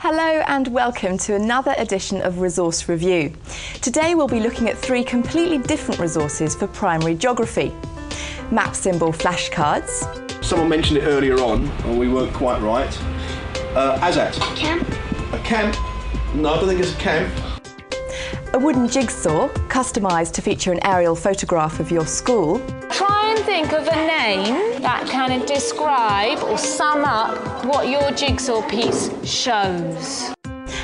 Hello and welcome to another edition of Resource Review. Today we'll be looking at three completely different resources for primary geography. Map symbol flashcards. Someone mentioned it earlier on, and we weren't quite right. ASAT. Camp. A camp? No, I don't think it's a camp. A wooden jigsaw, customised to feature an aerial photograph of your school. Try and think of a name that can describe or sum up what your jigsaw piece shows.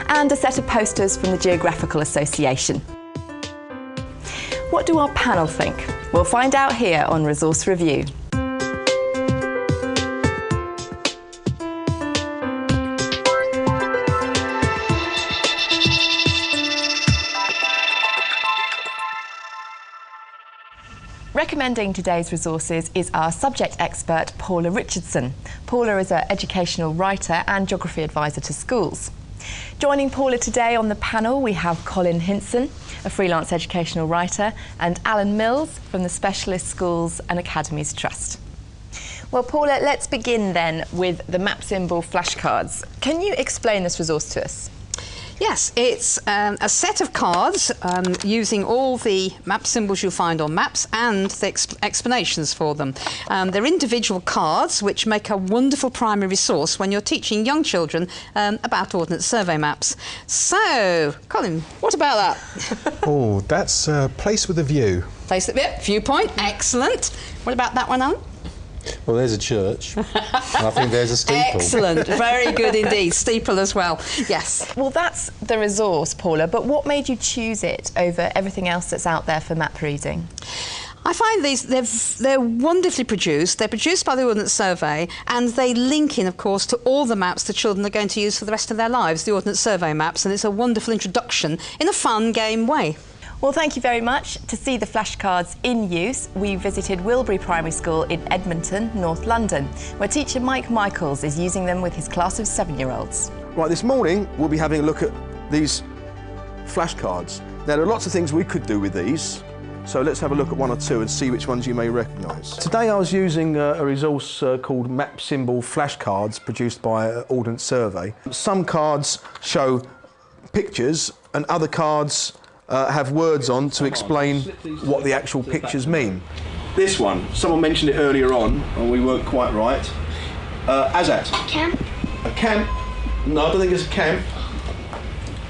And a set of posters from the Geographical Association. What do our panel think? We'll find out here on Resource Review. Recommending today's resources is our subject expert, Paula Richardson. Paula is an educational writer and geography advisor to schools. Joining Paula today on the panel, we have Colin Hinson, a freelance educational writer, and Alan Mills from the Specialist Schools and Academies Trust. Well, Paula, let's begin then with the map symbol flashcards. Can you explain this resource to us? Yes, it's a set of cards using all the map symbols you'll find on maps and the explanations for them. They're individual cards which make a wonderful primary resource when you're teaching young children about Ordnance Survey maps. So, Colin, what about that? Oh, that's a place with a view. Place with a viewpoint, excellent. What about that one, Alan? Well, there's a church, and I think there's a steeple. Excellent, very good indeed. Steeple as well, yes. Well, that's the resource, Paula, but what made you choose it over everything else that's out there for map reading? I find they're wonderfully produced. They're produced by the Ordnance Survey, and they link in, of course, to all the maps the children are going to use for the rest of their lives, the Ordnance Survey maps, and it's a wonderful introduction in a fun, game way. Well, thank you very much. To see the flashcards in use, we visited Wilbury Primary School in Edmonton, North London, where teacher Mike Michaels is using them with his class of 7-year-olds. Right, this morning we'll be having a look at these flashcards. Now, there are lots of things we could do with these, so let's have a look at one or two and see which ones you may recognise. Today I was using a resource called Map Symbol Flashcards, produced by Ordnance Survey. Some cards show pictures and other cards have words on to explain what the actual pictures mean. This one, someone mentioned it earlier on, and we weren't quite right. ASAT. Camp. A camp? No, I don't think it's a camp.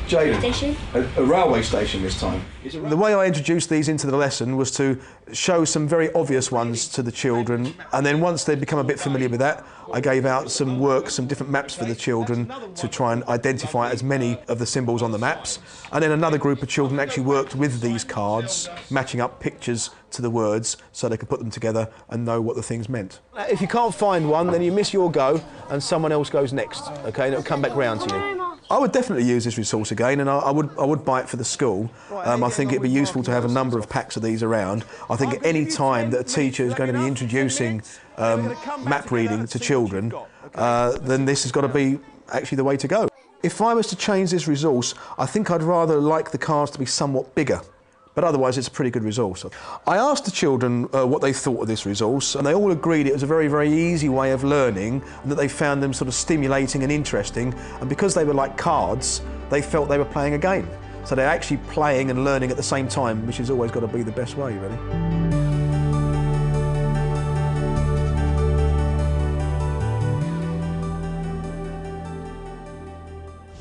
Jaden. Station. A railway station this time. The way I introduced these into the lesson was to show some very obvious ones to the children, and then once they'd become a bit familiar with that, I gave out some work, some different maps for the children to try and identify as many of the symbols on the maps. And then another group of children actually worked with these cards, matching up pictures to the words so they could put them together and know what the things meant. If you can't find one, then you miss your go and someone else goes next, okay, and it'll come back round to you. I would definitely use this resource again, and I would buy it for the school. I think it'd be useful to have a number of packs of these around. I think at any time that a teacher is going to be introducing map reading to children, then this has got to be actually the way to go. If I was to change this resource, I think I'd rather like the cards to be somewhat bigger, but otherwise it's a pretty good resource. I asked the children what they thought of this resource, and they all agreed it was a very, very easy way of learning, and that they found them sort of stimulating and interesting, and because they were like cards, they felt they were playing a game. So they're actually playing and learning at the same time, which has always got to be the best way, really.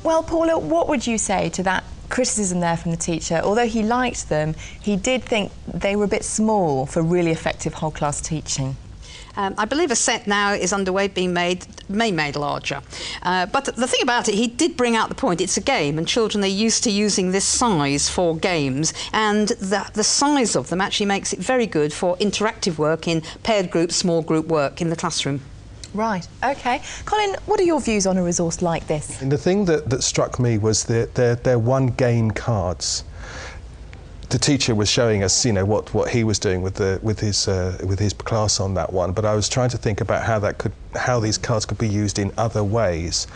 Well, Paula, what would you say to that criticism there from the teacher? Although he liked them, he did think they were a bit small for really effective whole class teaching. I believe a set now is underway being made larger. But the thing about it, he did bring out the point, it's a game and children are used to using this size for games, and the size of them actually makes it very good for interactive work in paired group, small group work in the classroom. Right, OK. Colin, what are your views on a resource like this? And the thing that struck me was that they're one-game cards. The teacher was showing us, you know, what he was doing with his class on that one, but I was trying to think about how these cards could be used in other ways.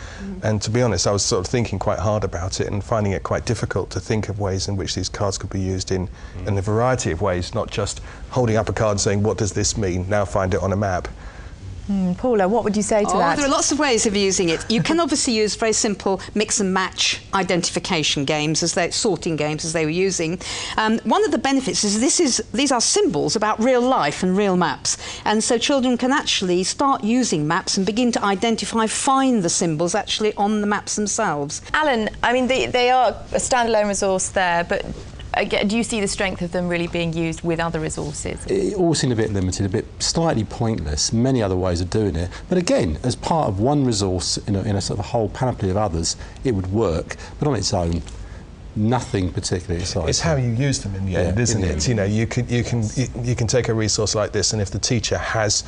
And to be honest, I was sort of thinking quite hard about it and finding it quite difficult to think of ways in which these cards could be used in a variety of ways, not just holding up a card and saying, what does this mean? Now find it on a map. Paula, what would you say to that? There are lots of ways of using it. You can obviously use very simple mix and match identification games, sorting games as they were using. One of the benefits is these are symbols about real life and real maps, and so children can actually start using maps and begin to find the symbols actually on the maps themselves. Alan, I mean, they are a standalone resource there, but do you see the strength of them really being used with other resources? It all seemed a bit limited, a bit slightly pointless, many other ways of doing it. But again, as part of one resource in a sort of a whole panoply of others, it would work. But on its own, nothing particularly exciting. It's how you use them in the end, isn't it? You know, you can take a resource like this, and if the teacher has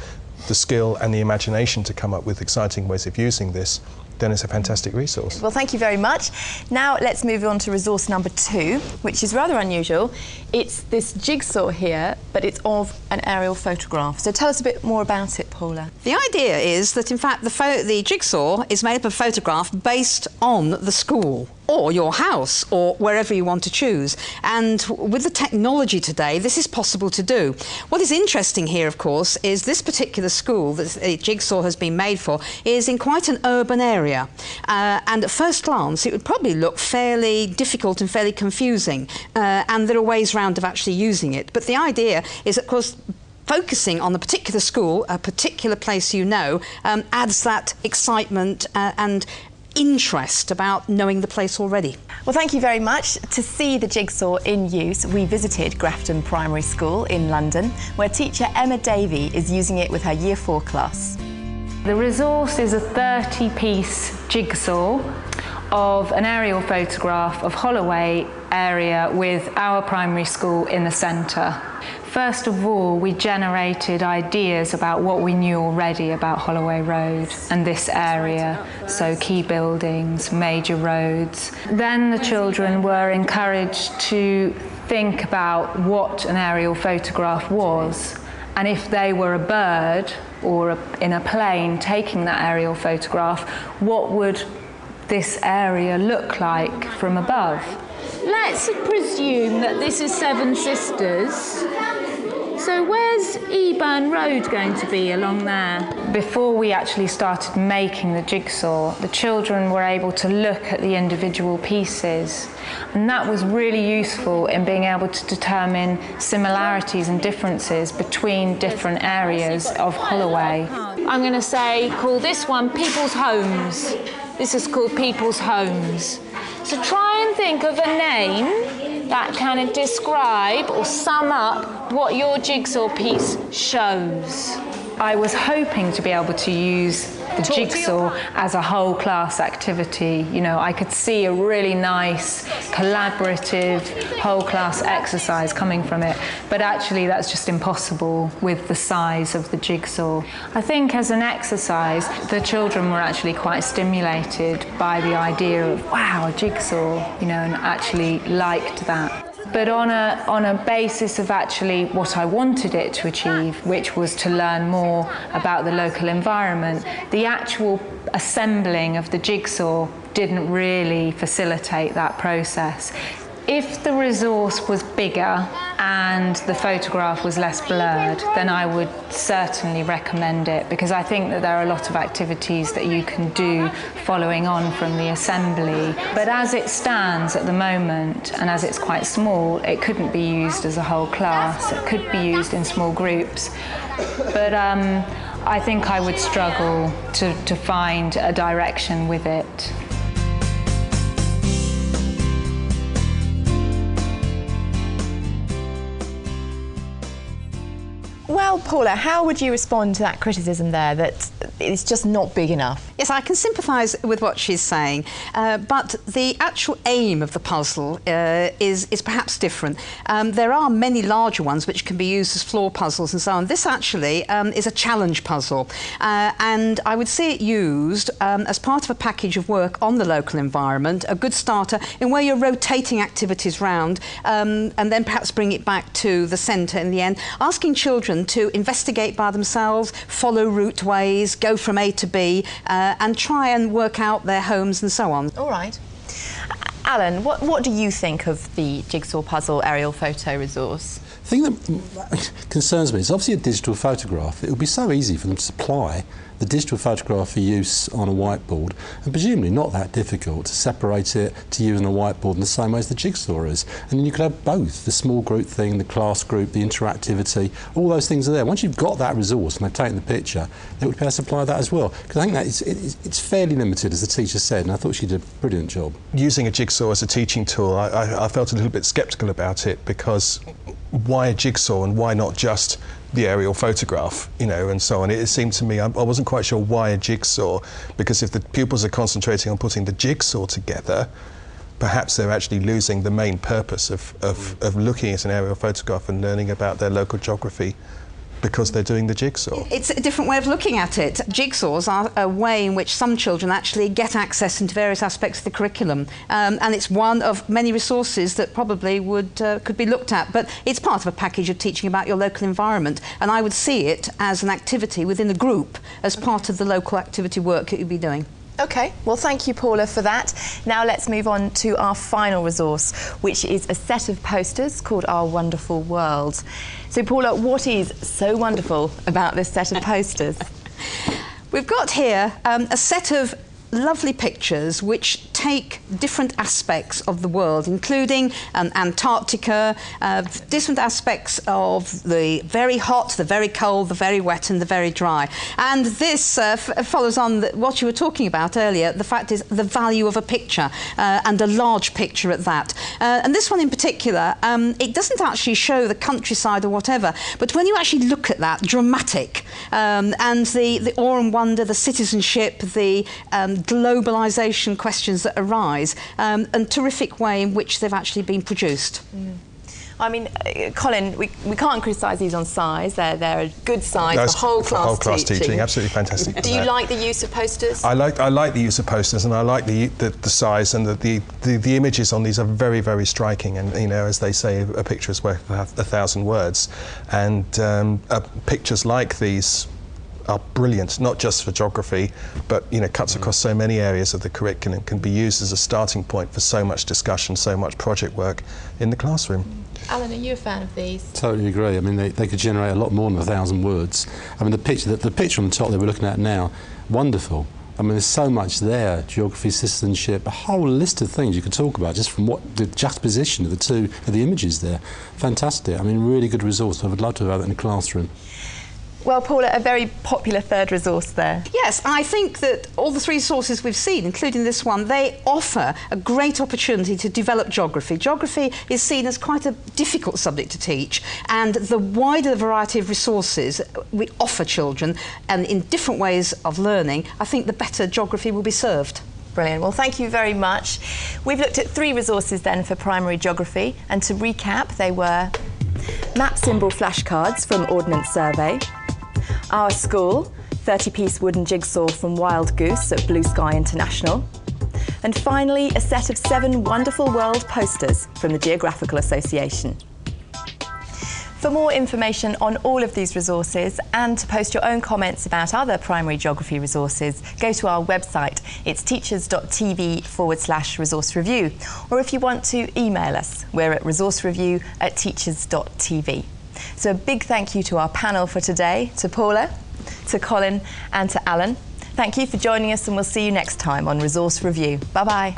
the skill and the imagination to come up with exciting ways of using this, then it's a fantastic resource. Well, thank you very much. Now let's move on to resource number 2, which is rather unusual. It's this jigsaw here, but it's of an aerial photograph. So tell us a bit more about it, Paula. The idea is that, in fact, the jigsaw is made up of a photograph based on the school or your house or wherever you want to choose. And with the technology today, this is possible to do. What is interesting here, of course, is this particular school that the jigsaw has been made for is in quite an urban area. And at first glance, it would probably look fairly difficult and fairly confusing. And there are ways around of actually using it. But the idea is, of course, focusing on the particular school, a particular place you know, adds that excitement and interest about knowing the place already. Well, thank you very much. To see the jigsaw in use, we visited Grafton Primary School in London, where teacher Emma Davey is using it with her Year 4 class. The resource is a 30-piece jigsaw of an aerial photograph of Holloway area with our primary school in the centre. First of all, we generated ideas about what we knew already about Holloway Road and this area, so key buildings, major roads. Then the children were encouraged to think about what an aerial photograph was, and if they were a bird or in a plane taking that aerial photograph, what would this area look like from above? Let's presume that this is Seven Sisters. So where's Eburn Road going to be along there? Before we actually started making the jigsaw, the children were able to look at the individual pieces, and that was really useful in being able to determine similarities and differences between different areas of Holloway. I'm going to say, call this one People's Homes. This is called People's Homes. So try and think of a name that kind of describe or sum up what your jigsaw piece shows. I was hoping to be able to use the jigsaw as a whole class activity. You know, I could see a really nice collaborative whole class exercise coming from it, but actually that's just impossible with the size of the jigsaw. I think as an exercise, the children were actually quite stimulated by the idea of, wow, a jigsaw, you know, and actually liked that. But on a basis of actually what I wanted it to achieve, which was to learn more about the local environment, the actual assembling of the jigsaw didn't really facilitate that process. If the resource was bigger and the photograph was less blurred, then I would certainly recommend it, because I think that there are a lot of activities that you can do following on from the assembly. But as it stands at the moment, and as it's quite small, it couldn't be used as a whole class. It could be used in small groups. But I think I would struggle to find a direction with it. Well, Paula, how would you respond to that criticism there, that it's just not big enough? Yes, I can sympathise with what she's saying, but the actual aim of the puzzle is perhaps different. There are many larger ones which can be used as floor puzzles and so on. This actually is a challenge puzzle, and I would see it used as part of a package of work on the local environment, a good starter in where you're rotating activities round, and then perhaps bring it back to the centre in the end, asking children to investigate by themselves, follow route ways, go from A to B, and try and work out their homes and so on. All right. Alan, what do you think of the jigsaw puzzle aerial photo resource? thing that concerns me is obviously a digital photograph. It would be so easy for them to supply the digital photograph for use on a whiteboard, and presumably not that difficult to separate it to use on a whiteboard in the same way as the jigsaw is. And then you could have both, the small group thing, the class group, the interactivity, all those things are there. Once you've got that resource and they've taken the picture, they would be able to supply that as well. Because I think that it's fairly limited, as the teacher said, and I thought she did a brilliant job. Using a jigsaw as a teaching tool, I felt a little bit sceptical about it, because why a jigsaw and why not just the aerial photograph, you know, and so on. It seemed to me, I wasn't quite sure why a jigsaw, because if the pupils are concentrating on putting the jigsaw together, perhaps they're actually losing the main purpose of looking at an aerial photograph and learning about their local geography, because they're doing the jigsaw. It's a different way of looking at it. Jigsaws are a way in which some children actually get access into various aspects of the curriculum, and it's one of many resources that probably could be looked at, but it's part of a package of teaching about your local environment, and I would see it as an activity within a group as part of the local activity work that you'd be doing. OK, well, thank you, Paula, for that. Now let's move on to our final resource, which is a set of posters called Our Wonderful World. So, Paula, what is so wonderful about this set of posters? We've got here a set of lovely pictures which take different aspects of the world, including Antarctica, different aspects of the very hot, the very cold, the very wet and the very dry. And this follows on what you were talking about earlier. The fact is the value of a picture, and a large picture at that. And this one in particular, it doesn't actually show the countryside or whatever, but when you actually look at that, dramatic, and the awe and wonder, the citizenship, the globalisation questions that arise, and terrific way in which they've actually been produced. I mean, Colin, we can't criticise these on size. They're a good size for whole class teaching. Absolutely fantastic. Do you like the use of posters? I like the use of posters, and I like the size, and the images on these are very, very striking. And you know, as they say, a picture is worth 1,000 words. And pictures like these are brilliant, not just for geography, but you know, cuts across so many areas of the curriculum, can be used as a starting point for so much discussion, so much project work in the classroom. Alan, are you a fan of these? Totally agree. I mean, they could generate a lot more than 1,000 words. I mean, the picture on the top that we're looking at now, wonderful. I mean, there's so much there: geography, citizenship, a whole list of things you could talk about just from what the juxtaposition of the images there. Fantastic. I mean, really good resource. I would love to have that in the classroom. Well, Paula, a very popular third resource there. Yes, I think that all the three sources we've seen, including this one, they offer a great opportunity to develop geography. Geography is seen as quite a difficult subject to teach, and the wider variety of resources we offer children, and in different ways of learning, I think the better geography will be served. Brilliant. Well, thank you very much. We've looked at 3 resources then for primary geography, and to recap, they were map symbol flashcards from Ordnance Survey, Our School, 30-piece wooden jigsaw from Wild Goose at Blue Sky International, and finally a set of 7 Wonderful World posters from the Geographical Association. For more information on all of these resources and to post your own comments about other primary geography resources, go to our website. It's teachers.tv/resource review. Or if you want to email us, we're at resourcereview@teachers.tv. So a big thank you to our panel for today, to Paula, to Colin and to Alan. Thank you for joining us, and we'll see you next time on Resource Review. Bye-bye.